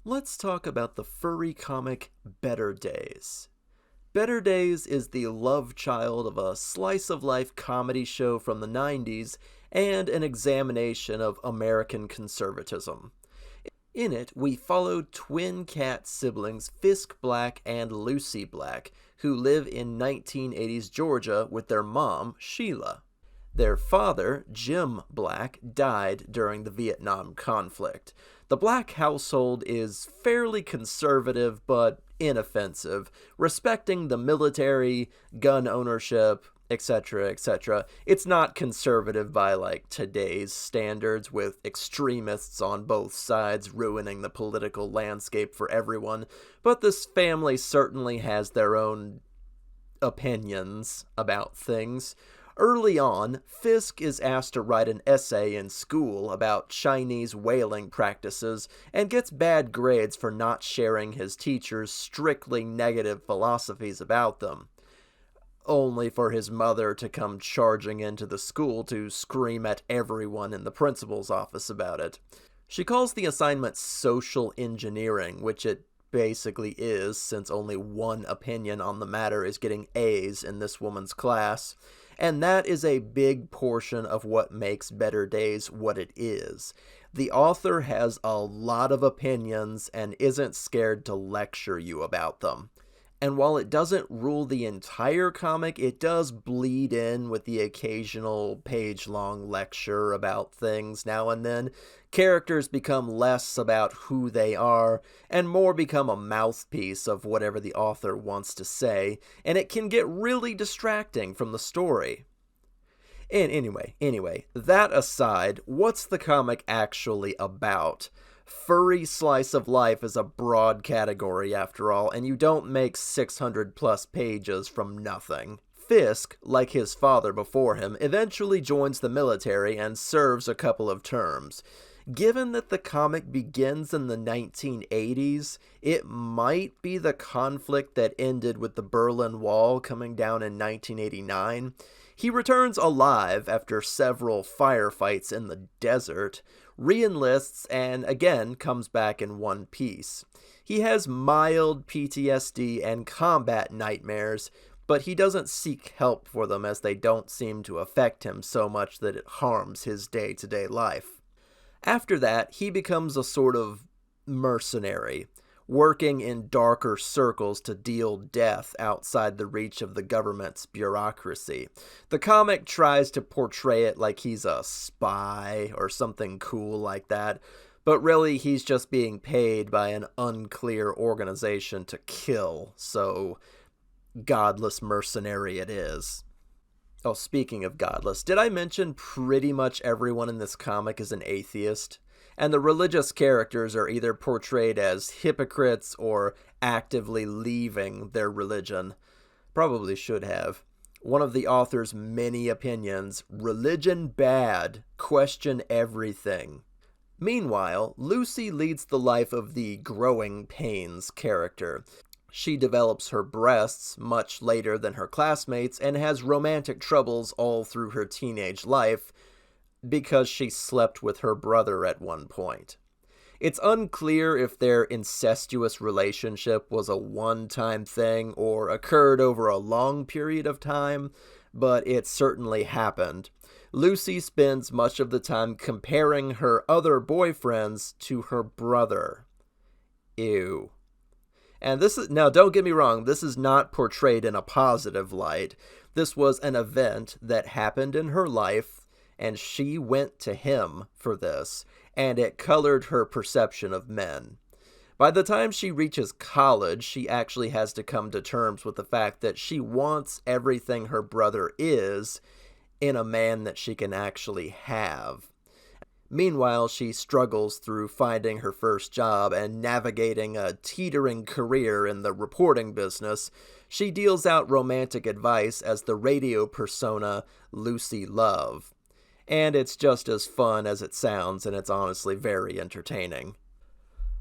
let's talk about the furry comic Better Days. Better Days is the love child of a slice-of-life comedy show from the 90s and an examination of American conservatism. In it, we followed twin cat siblings Fisk Black and Lucy Black, who live in 1980s Georgia with their mom, Sheila. Their father, Jim Black, died during the Vietnam conflict. The Black household is fairly conservative but inoffensive, respecting the military, gun ownership, etc., etc. It's not conservative by today's standards, with extremists on both sides ruining the political landscape for everyone, but this family certainly has their own opinions about things. Early on, Fisk is asked to write an essay in school about Chinese whaling practices and gets bad grades for not sharing his teacher's strictly negative philosophies about them, only for his mother to come charging into the school to scream at everyone in the principal's office about it. She calls the assignment social engineering, which it basically is, since only one opinion on the matter is getting A's in this woman's class. And that is a big portion of what makes Better Days what it is. The author has a lot of opinions and isn't scared to lecture you about them. And while it doesn't rule the entire comic, it does bleed in with the occasional page-long lecture about things now and then. Characters become less about who they are, and more become a mouthpiece of whatever the author wants to say, and it can get really distracting from the story. And anyway, that aside, what's the comic actually about? Furry slice of life is a broad category after all, and you don't make 600 plus pages from nothing. Fisk, like his father before him, eventually joins the military and serves a couple of terms. Given that the comic begins in the 1980s, it might be the conflict that ended with the Berlin Wall coming down in 1989. He returns alive after several firefights in the desert, re-enlists, and again comes back in one piece. He has mild PTSD and combat nightmares, but he doesn't seek help for them, as they don't seem to affect him so much that it harms his day-to-day life. After that, he becomes a sort of mercenary, working in darker circles to deal death outside the reach of the government's bureaucracy. The comic tries to portray it like he's a spy or something cool like that, but really he's just being paid by an unclear organization to kill, so godless mercenary it is. Oh, speaking of godless, did I mention pretty much everyone in this comic is an atheist? And the religious characters are either portrayed as hypocrites or actively leaving their religion. Probably should have. One of the author's many opinions: religion bad, question everything. Meanwhile, Lucy leads the life of the Growing Pains character. She develops her breasts much later than her classmates and has romantic troubles all through her teenage life, because she slept with her brother at one point. It's unclear if their incestuous relationship was a one-time thing or occurred over a long period of time, but it certainly happened. Lucy spends much of the time comparing her other boyfriends to her brother. Ew. And now don't get me wrong, this is not portrayed in a positive light. This was an event that happened in her life, and she went to him for this, and it colored her perception of men. By the time she reaches college, she actually has to come to terms with the fact that she wants everything her brother is in a man that she can actually have. Meanwhile, she struggles through finding her first job and navigating a teetering career in the reporting business. She deals out romantic advice as the radio persona Lucy Love. And it's just as fun as it sounds, and it's honestly very entertaining.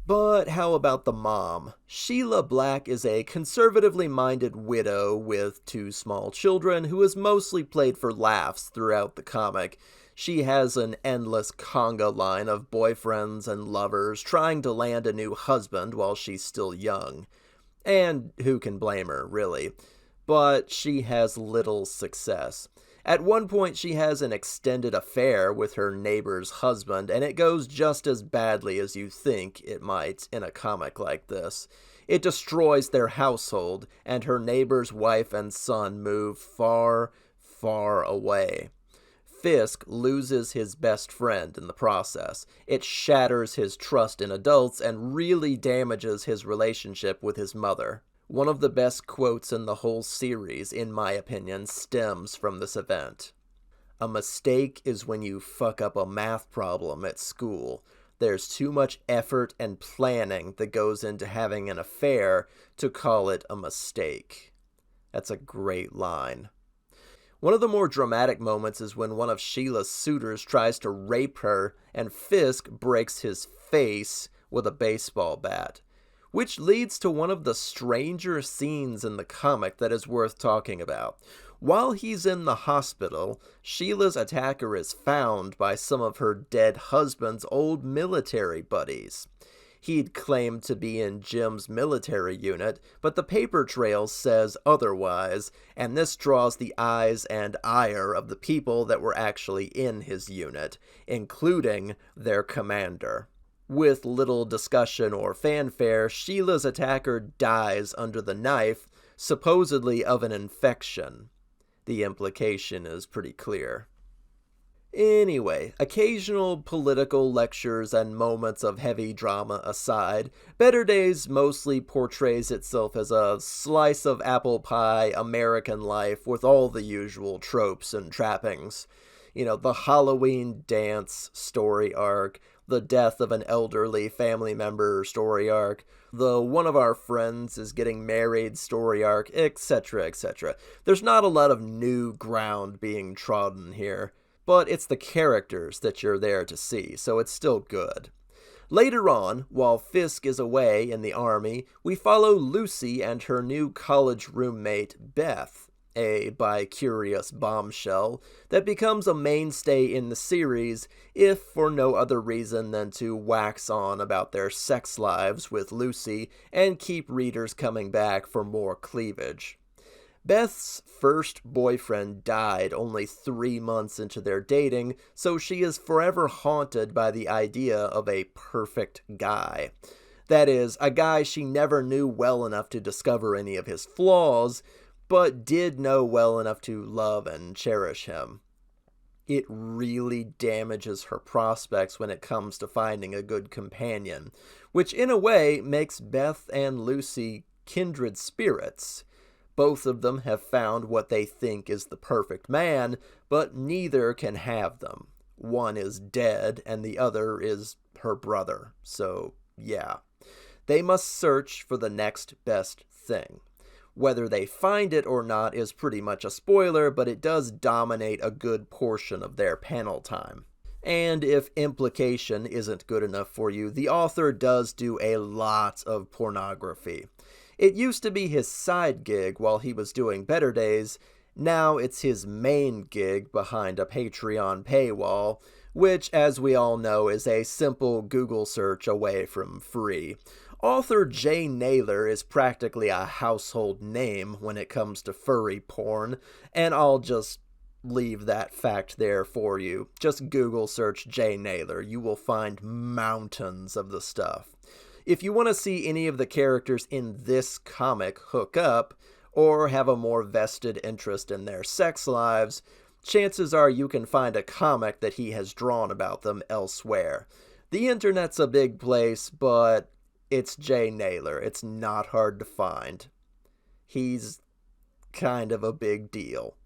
But how about the mom? Sheila Black is a conservatively minded widow with 2 small children who is mostly played for laughs throughout the comic. She has an endless conga line of boyfriends and lovers trying to land a new husband while she's still young. And who can blame her, really? But she has little success. At one point, she has an extended affair with her neighbor's husband, and it goes just as badly as you think it might in a comic like this. It destroys their household, and her neighbor's wife and son move far, far away. Fisk loses his best friend in the process. It shatters his trust in adults and really damages his relationship with his mother. One of the best quotes in the whole series, in my opinion, stems from this event. "A mistake is when you fuck up a math problem at school. There's too much effort and planning that goes into having an affair to call it a mistake." That's a great line. One of the more dramatic moments is when one of Sheila's suitors tries to rape her and Fisk breaks his face with a baseball bat, which leads to one of the stranger scenes in the comic that is worth talking about. While he's in the hospital, Sheila's attacker is found by some of her dead husband's old military buddies. He'd claimed to be in Jim's military unit, but the paper trail says otherwise, and this draws the eyes and ire of the people that were actually in his unit, including their commander. With little discussion or fanfare, Sheila's attacker dies under the knife, supposedly of an infection. The implication is pretty clear. Anyway, occasional political lectures and moments of heavy drama aside, Better Days mostly portrays itself as a slice of apple pie American life with all the usual tropes and trappings. You know, the Halloween dance story arc, the death of an elderly family member story arc, the one of our friends is getting married story arc, etc., etc. There's not a lot of new ground being trodden here, but it's the characters that you're there to see, so it's still good. Later on, while Fisk is away in the army, we follow Lucy and her new college roommate, Beth, a bi-curious bombshell that becomes a mainstay in the series, if for no other reason than to wax on about their sex lives with Lucy and keep readers coming back for more cleavage. Beth's first boyfriend died only 3 months into their dating, so she is forever haunted by the idea of a perfect guy. That is, a guy she never knew well enough to discover any of his flaws, but did know well enough to love and cherish him. It really damages her prospects when it comes to finding a good companion, which in a way makes Beth and Lucy kindred spirits. Both of them have found what they think is the perfect man, but neither can have them. One is dead, and the other is her brother. So, yeah. They must search for the next best thing. Whether they find it or not is pretty much a spoiler, but it does dominate a good portion of their panel time. And if implication isn't good enough for you, the author does do a lot of pornography. It used to be his side gig while he was doing Better Days. Now it's his main gig behind a Patreon paywall, which, as we all know, is a simple Google search away from free. Author Jay Naylor is practically a household name when it comes to furry porn, and I'll just leave that fact there for you. Just Google search Jay Naylor. You will find mountains of the stuff. If you want to see any of the characters in this comic hook up, or have a more vested interest in their sex lives, chances are you can find a comic that he has drawn about them elsewhere. The internet's a big place, but it's Jay Naylor. It's not hard to find. He's kind of a big deal.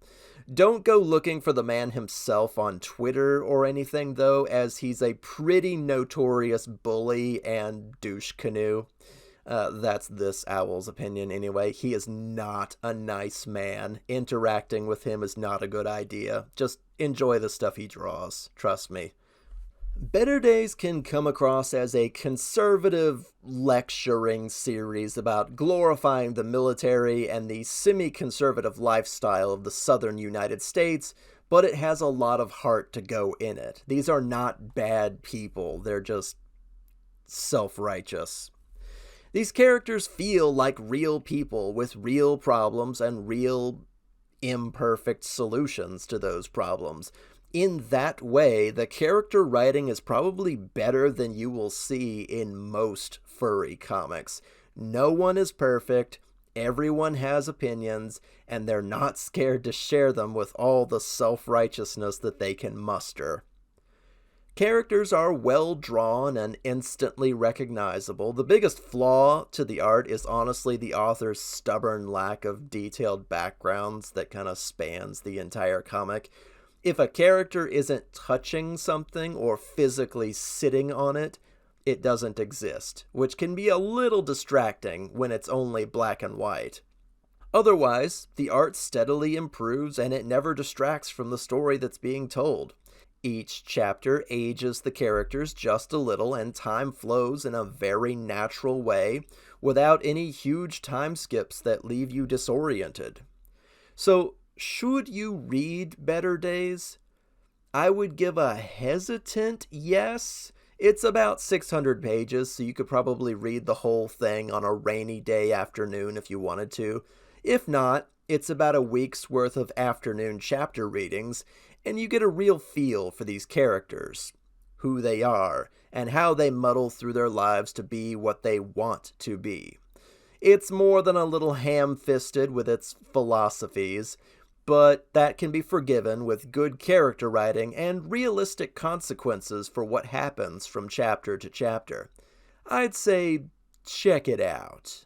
Don't go looking for the man himself on Twitter or anything, though, as he's a pretty notorious bully and douche canoe. That's this owl's opinion anyway. He is not a nice man. Interacting with him is not a good idea. Just enjoy the stuff he draws. Trust me. Better Days can come across as a conservative lecturing series about glorifying the military and the semi-conservative lifestyle of the southern United States, but it has a lot of heart to go in it. These are not bad people, they're just self-righteous. These characters feel like real people with real problems and real imperfect solutions to those problems. In that way, the character writing is probably better than you will see in most furry comics. No one is perfect, everyone has opinions, and they're not scared to share them with all the self-righteousness that they can muster. Characters are well drawn and instantly recognizable. The biggest flaw to the art is honestly the author's stubborn lack of detailed backgrounds that kind of spans the entire comic. If a character isn't touching something or physically sitting on it, it doesn't exist, which can be a little distracting when it's only black and white. Otherwise, the art steadily improves and it never distracts from the story that's being told. Each chapter ages the characters just a little and time flows in a very natural way without any huge time skips that leave you disoriented. So, should you read Better Days? I would give a hesitant yes. It's about 600 pages, so you could probably read the whole thing on a rainy day afternoon if you wanted to. If not, it's about a week's worth of afternoon chapter readings, and you get a real feel for these characters, who they are, and how they muddle through their lives to be what they want to be. It's more than a little ham-fisted with its philosophies, but that can be forgiven with good character writing and realistic consequences for what happens from chapter to chapter. I'd say check it out.